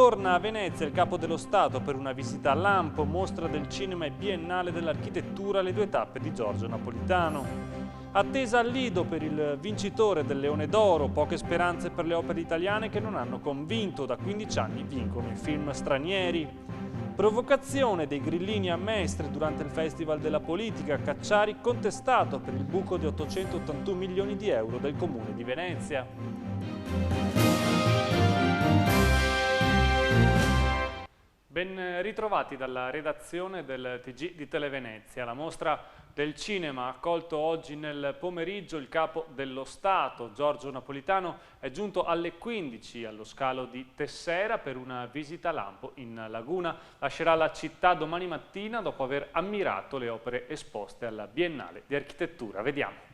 Torna a Venezia il Capo dello Stato per una visita a Lampo, mostra del cinema e biennale dell'architettura, le due tappe di Giorgio Napolitano. Attesa al Lido per il vincitore del Leone d'Oro, poche speranze per le opere italiane che non hanno convinto, da 15 anni vincono i film stranieri. Provocazione dei grillini a Mestre durante il Festival della Politica, Cacciari contestato per il buco di 881 milioni di euro del Comune di Venezia. Ben ritrovati dalla redazione del TG di Televenezia. La mostra del cinema ha accolto oggi nel pomeriggio il Capo dello Stato, Giorgio Napolitano, è giunto alle 15 allo scalo di Tessera per una visita a Lampo in Laguna. Lascerà la città domani mattina dopo aver ammirato le opere esposte alla Biennale di Architettura. Vediamo.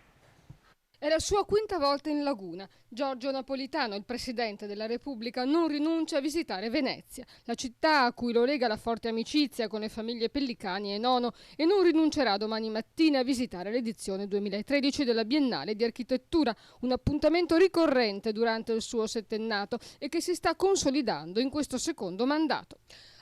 È la sua quinta volta in Laguna. Giorgio Napolitano, il Presidente della Repubblica, non rinuncia a visitare Venezia, la città a cui lo lega la forte amicizia con le famiglie Pellicani e Nono, e non rinuncerà domani mattina a visitare l'edizione 2013 della Biennale di Architettura, un appuntamento ricorrente durante il suo settennato e che si sta consolidando in questo secondo mandato.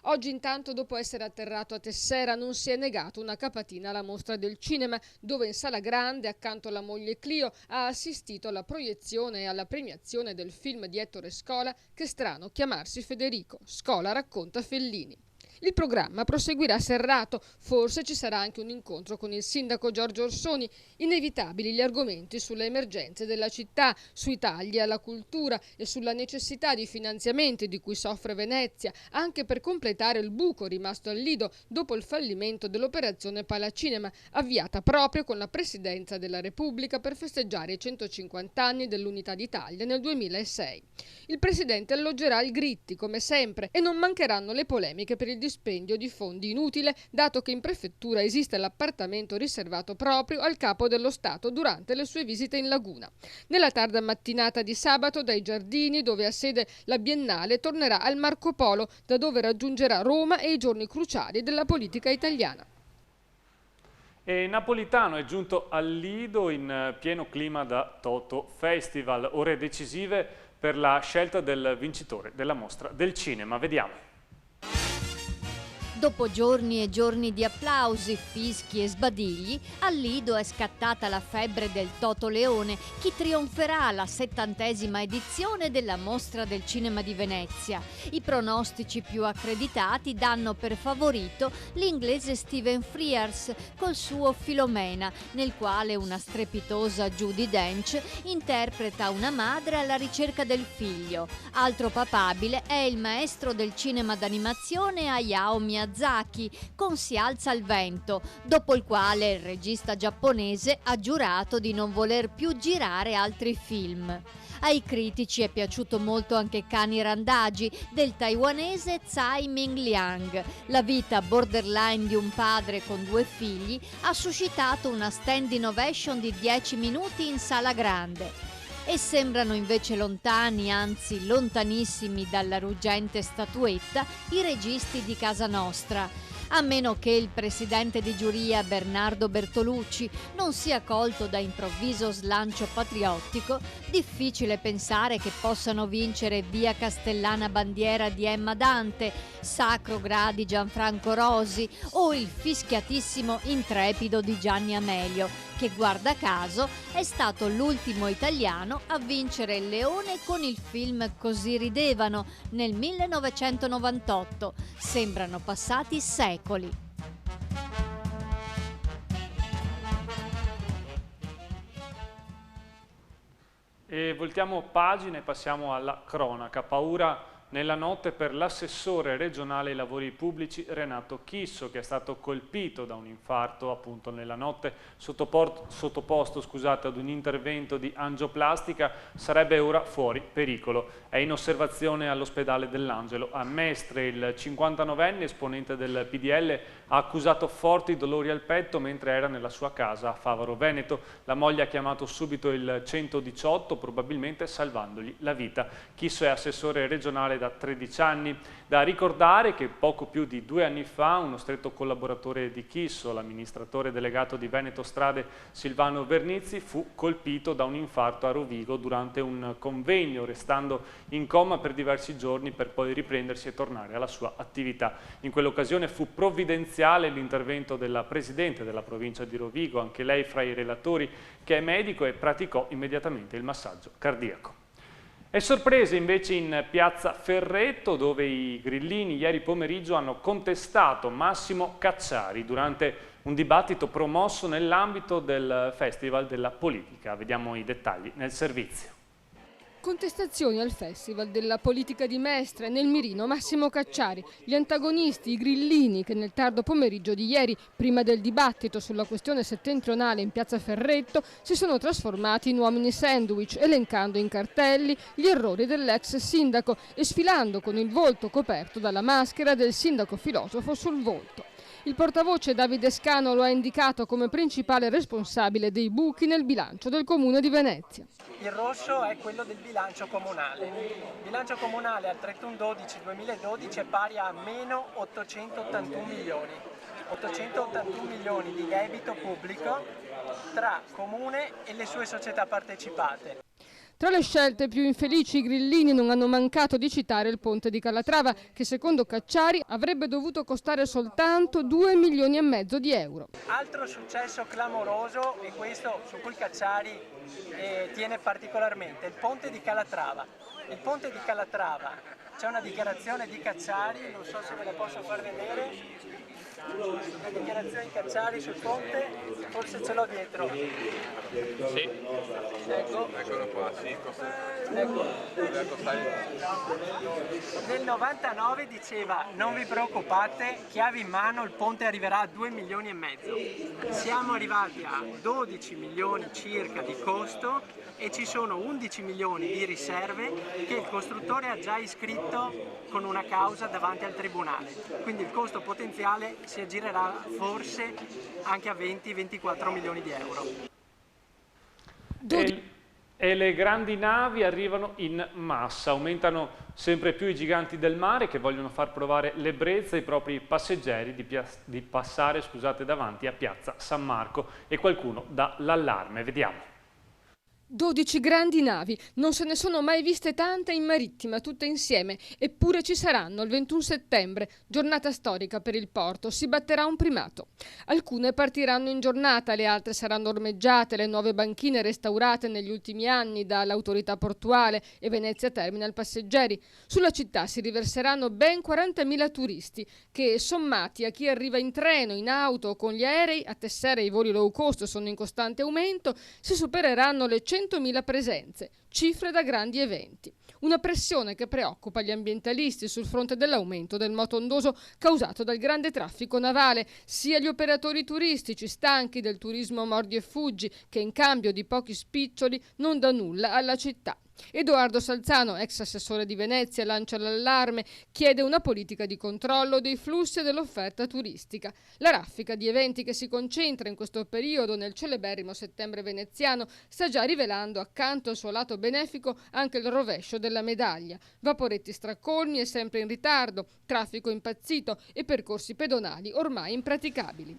Oggi intanto, dopo essere atterrato a Tessera, non si è negato una capatina alla mostra del cinema, dove in sala grande, accanto alla moglie Clio, ha assistito alla proiezione e alla premiazione del film di Ettore Scola, Che strano chiamarsi Federico. Scola racconta Fellini. Il programma proseguirà serrato, forse ci sarà anche un incontro con il sindaco Giorgio Orsoni, inevitabili gli argomenti sulle emergenze della città, sui tagli alla cultura e sulla necessità di finanziamenti di cui soffre Venezia, anche per completare il buco rimasto al Lido dopo il fallimento dell'operazione Palacinema, avviata proprio con la Presidenza della Repubblica per festeggiare i 150 anni dell'Unità d'Italia nel 2006. Il Presidente alloggerà il Gritti, come sempre, e non mancheranno le polemiche per il dispendio di fondi inutile, dato che in prefettura esiste l'appartamento riservato proprio al Capo dello Stato durante le sue visite in Laguna. Nella tarda mattinata di sabato, dai giardini dove ha sede la Biennale, tornerà al Marco Polo, da dove raggiungerà Roma e i giorni cruciali della politica italiana. E Napolitano è giunto al Lido in pieno clima da Toto Festival, ore decisive per la scelta del vincitore della mostra del cinema. Vediamo. Dopo giorni e giorni di applausi, fischi e sbadigli, al Lido è scattata la febbre del Toto Leone, chi trionferà alla 70ª edizione della Mostra del Cinema di Venezia. I pronostici più accreditati danno per favorito l'inglese Stephen Frears col suo Filomena, nel quale una strepitosa Judi Dench interpreta una madre alla ricerca del figlio. Altro papabile è il maestro del cinema d'animazione Hayao Miyazaki con Si alza il vento, dopo il quale il regista giapponese ha giurato di non voler più girare altri film. Ai critici è piaciuto molto anche Cani Randagi del taiwanese Tsai Ming Liang. La vita borderline di un padre con 2 figli ha suscitato una standing ovation di 10 minuti in sala grande. E sembrano invece lontani, anzi lontanissimi dalla ruggente statuetta, i registi di casa nostra. A meno che il presidente di giuria Bernardo Bertolucci non sia colto da improvviso slancio patriottico, difficile pensare che possano vincere Via Castellana Bandiera di Emma Dante, Sacro Gra di Gianfranco Rosi o il fischiatissimo Intrepido di Gianni Amelio, che guarda caso è stato l'ultimo italiano a vincere il Leone con il film Così ridevano nel 1998. Sembrano passati secoli. E voltiamo pagina e passiamo alla cronaca. Paura nella notte per l'assessore regionale ai lavori pubblici Renato Chisso, che è stato colpito da un infarto appunto nella notte, sottoposto ad un intervento di angioplastica, sarebbe ora fuori pericolo. È in osservazione all'ospedale dell'Angelo a Mestre. Il 59enne esponente del PDL ha accusato forti dolori al petto mentre era nella sua casa a Favaro Veneto. La moglie ha chiamato subito il 118, probabilmente salvandogli la vita. Chisso è assessore regionale da 13 anni. Da ricordare che poco più di 2 anni fa uno stretto collaboratore di Chisso, l'amministratore delegato di Veneto Strade Silvano Vernizzi, fu colpito da un infarto a Rovigo durante un convegno, restando in coma per diversi giorni per poi riprendersi e tornare alla sua attività. In quell'occasione fu provvidenziale l'intervento della presidente della provincia di Rovigo, anche lei fra i relatori, che è medico e praticò immediatamente il massaggio cardiaco. E sorprese invece in piazza Ferretto, dove i grillini ieri pomeriggio hanno contestato Massimo Cacciari durante un dibattito promosso nell'ambito del Festival della Politica. Vediamo i dettagli nel servizio. Contestazioni al Festival della Politica di Mestre, nel mirino Massimo Cacciari. Gli antagonisti, i grillini, che nel tardo pomeriggio di ieri, prima del dibattito sulla questione settentrionale in piazza Ferretto, si sono trasformati in uomini sandwich, elencando in cartelli gli errori dell'ex sindaco e sfilando con il volto coperto dalla maschera del sindaco filosofo sul volto. Il portavoce Davide Scano lo ha indicato come principale responsabile dei buchi nel bilancio del Comune di Venezia. Il rosso è quello del bilancio comunale. Il bilancio comunale al 31/12/2012 è pari a meno 881 milioni. 881 milioni di debito pubblico tra Comune e le sue società partecipate. Tra le scelte più infelici, i grillini non hanno mancato di citare il ponte di Calatrava, che secondo Cacciari avrebbe dovuto costare soltanto 2,5 milioni di euro. Altro successo clamoroso, e questo su cui Cacciari tiene particolarmente, il ponte di Calatrava. Il ponte di Calatrava, c'è una dichiarazione di Cacciari, non so se ve la posso far vedere. La dichiarazione di Cacciari sul ponte, forse ce l'ho dietro. Sì, Ecco. eccolo qua, sì. Ecco. Nel 99 diceva: non vi preoccupate, chiavi in mano, il ponte arriverà a 2,5 milioni. Siamo arrivati a 12 milioni circa di costo e ci sono 11 milioni di riserve che il costruttore ha già iscritto con una causa davanti al tribunale. Quindi il costo potenziale si aggirerà forse anche a 20-24 milioni di euro. E le grandi navi arrivano in massa, aumentano sempre più i giganti del mare che vogliono far provare l'ebbrezza ai propri passeggeri di passare davanti a piazza San Marco, e qualcuno dà l'allarme. Vediamo. 12 grandi navi, non se ne sono mai viste tante in marittima, tutte insieme, eppure ci saranno il 21 settembre, giornata storica per il porto, si batterà un primato. Alcune partiranno in giornata, le altre saranno ormeggiate, le nuove banchine restaurate negli ultimi anni dall'autorità portuale e Venezia Terminal Passeggeri. Sulla città si riverseranno ben 40.000 turisti che, sommati a chi arriva in treno, in auto o con gli aerei, a Tessera i voli low cost sono in costante aumento, si supereranno le 100.000 presenze, cifre da grandi eventi. Una pressione che preoccupa gli ambientalisti sul fronte dell'aumento del moto ondoso causato dal grande traffico navale, sia gli operatori turistici stanchi del turismo mordi e fuggi, che in cambio di pochi spiccioli non dà nulla alla città. Edoardo Salzano, ex assessore di Venezia, lancia l'allarme, chiede una politica di controllo dei flussi e dell'offerta turistica. La raffica di eventi che si concentra in questo periodo nel celeberrimo settembre veneziano sta già rivelando, accanto al suo lato benefico, anche il rovescio della medaglia. Vaporetti stracolmi e sempre in ritardo, traffico impazzito e percorsi pedonali ormai impraticabili.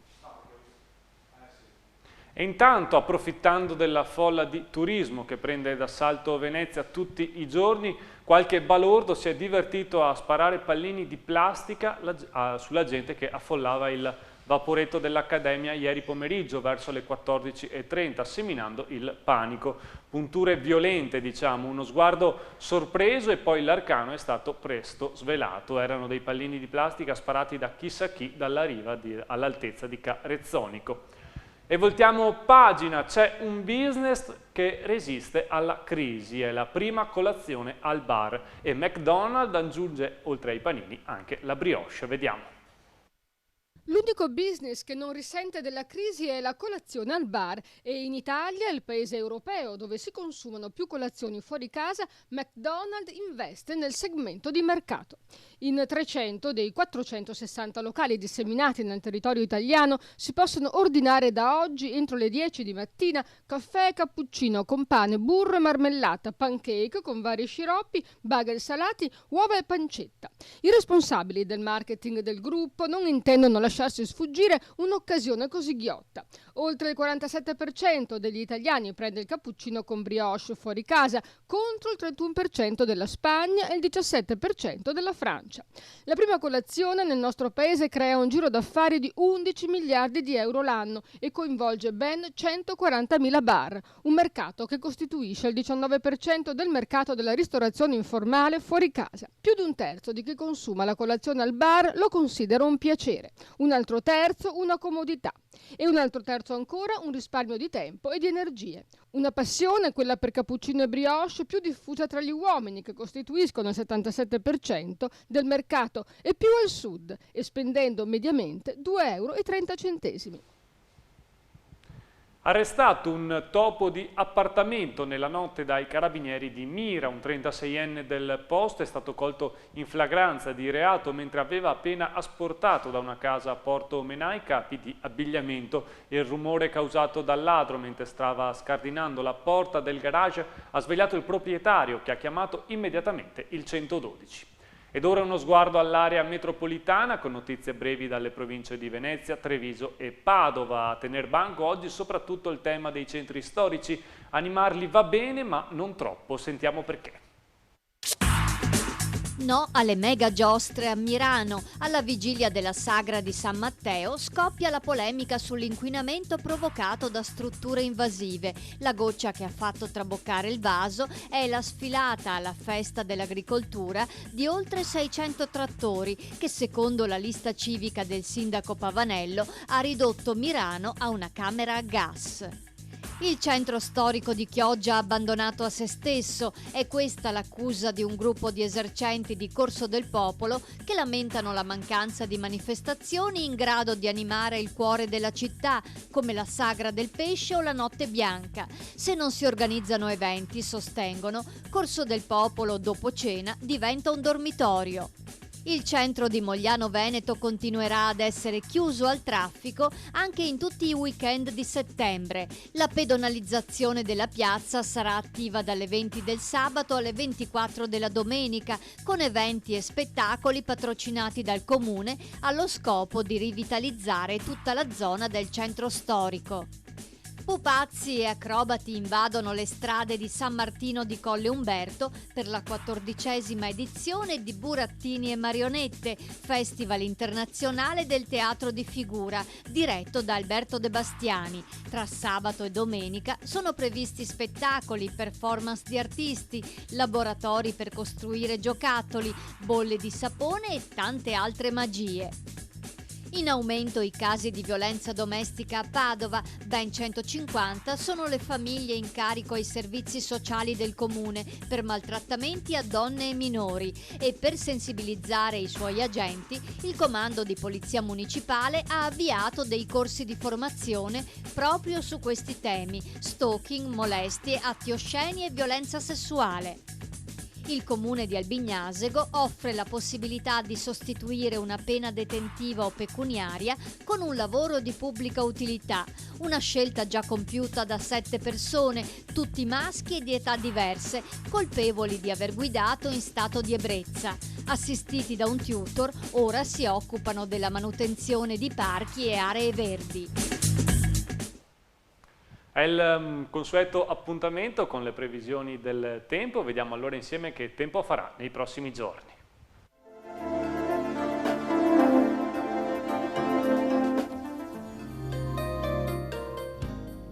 E intanto, approfittando della folla di turismo che prende d'assalto Venezia tutti i giorni, qualche balordo si è divertito a sparare pallini di plastica sulla gente che affollava il vaporetto dell'Accademia ieri pomeriggio verso le 14:30, seminando il panico. Punture violente, diciamo, uno sguardo sorpreso, e poi l'arcano è stato presto svelato. Erano dei pallini di plastica sparati da chissà chi dalla riva all'altezza di Carezzonico. E voltiamo pagina, c'è un business che resiste alla crisi, è la prima colazione al bar, e McDonald's aggiunge oltre ai panini anche la brioche. Vediamo. L'unico business che non risente della crisi è la colazione al bar, e in Italia, il paese europeo dove si consumano più colazioni fuori casa, McDonald's investe nel segmento di mercato. In 300 dei 460 locali disseminati nel territorio italiano si possono ordinare da oggi entro le 10 di mattina caffè e cappuccino con pane, burro e marmellata, pancake con vari sciroppi, bagel salati, uova e pancetta. I responsabili del marketing del gruppo non intendono lasciarsi sfuggire un'occasione così ghiotta. Oltre il 47% degli italiani prende il cappuccino con brioche fuori casa, contro il 31% della Spagna e il 17% della Francia. La prima colazione nel nostro paese crea un giro d'affari di 11 miliardi di euro l'anno e coinvolge ben 140.000 bar, un mercato che costituisce il 19% del mercato della ristorazione informale fuori casa. Più di un terzo di chi consuma la colazione al bar lo considera un piacere, un altro terzo una comodità e un altro terzo ancora un risparmio di tempo e di energie. Una passione, quella per cappuccino e brioche, più diffusa tra gli uomini, che costituiscono il 77% del mercato, e più al sud, e spendendo mediamente 2,30 euro. Arrestato un topo di appartamento nella notte dai carabinieri di Mira. Un 36enne del posto è stato colto in flagranza di reato mentre aveva appena asportato da una casa a Porto Menai capi di abbigliamento. Il rumore causato dal ladro mentre stava scardinando la porta del garage ha svegliato il proprietario, che ha chiamato immediatamente il 112. Ed ora uno sguardo all'area metropolitana con notizie brevi dalle province di Venezia, Treviso e Padova. A tener banco oggi soprattutto il tema dei centri storici. Animarli va bene, ma non troppo. Sentiamo perché. No alle mega giostre a Mirano. Alla vigilia della sagra di San Matteo scoppia la polemica sull'inquinamento provocato da strutture invasive. La goccia che ha fatto traboccare il vaso è la sfilata alla festa dell'agricoltura di oltre 600 trattori che, secondo la lista civica del sindaco Pavanello, ha ridotto Mirano a una camera a gas. Il centro storico di Chioggia abbandonato a se stesso, è questa l'accusa di un gruppo di esercenti di Corso del Popolo che lamentano la mancanza di manifestazioni in grado di animare il cuore della città, come la Sagra del Pesce o la Notte Bianca. Se non si organizzano eventi, sostengono, Corso del Popolo dopo cena diventa un dormitorio. Il centro di Mogliano Veneto continuerà ad essere chiuso al traffico anche in tutti i weekend di settembre. La pedonalizzazione della piazza sarà attiva dalle 20 del sabato alle 24 della domenica, con eventi e spettacoli patrocinati dal comune allo scopo di rivitalizzare tutta la zona del centro storico. Pupazzi e acrobati invadono le strade di San Martino di Colle Umberto per la 14ª edizione di Burattini e Marionette, festival internazionale del teatro di figura, diretto da Alberto De Bastiani. Tra sabato e domenica sono previsti spettacoli, performance di artisti, laboratori per costruire giocattoli, bolle di sapone e tante altre magie. In aumento i casi di violenza domestica a Padova, ben 150 sono le famiglie in carico ai servizi sociali del comune per maltrattamenti a donne e minori e per sensibilizzare i suoi agenti il comando di polizia municipale ha avviato dei corsi di formazione proprio su questi temi: stalking, molestie, atti osceni e violenza sessuale. Il comune di Albignasego offre la possibilità di sostituire una pena detentiva o pecuniaria con un lavoro di pubblica utilità, una scelta già compiuta da 7 persone, tutti maschi e di età diverse, colpevoli di aver guidato in stato di ebbrezza. Assistiti da un tutor, ora si occupano della manutenzione di parchi e aree verdi. È il consueto appuntamento con le previsioni del tempo. Vediamo allora insieme che tempo farà nei prossimi giorni.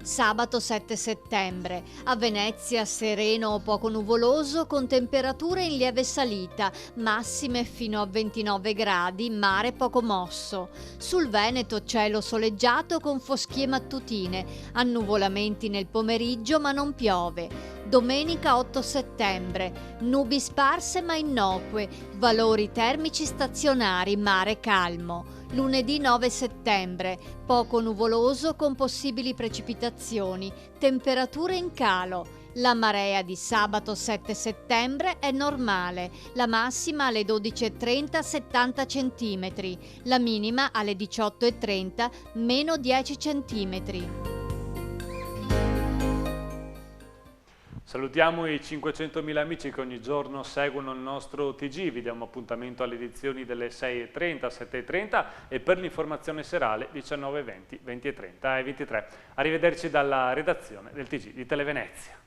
Sabato 7 settembre, a Venezia sereno o poco nuvoloso con temperature in lieve salita, massime fino a 29 gradi, mare poco mosso. Sul Veneto cielo soleggiato con foschie mattutine, annuvolamenti nel pomeriggio ma non piove. Domenica 8 settembre, nubi sparse ma innocue, valori termici stazionari, mare calmo. Lunedì 9 settembre, poco nuvoloso con possibili precipitazioni, temperature in calo. La marea di sabato 7 settembre è normale, la massima alle 12:30 70 cm, la minima alle 18:30 meno 10 cm. Salutiamo i 500.000 amici che ogni giorno seguono il nostro TG, vi diamo appuntamento alle edizioni delle 6:30, 7:30 e per l'informazione serale 19:20, 20:30 e 23. Arrivederci dalla redazione del TG di Televenezia.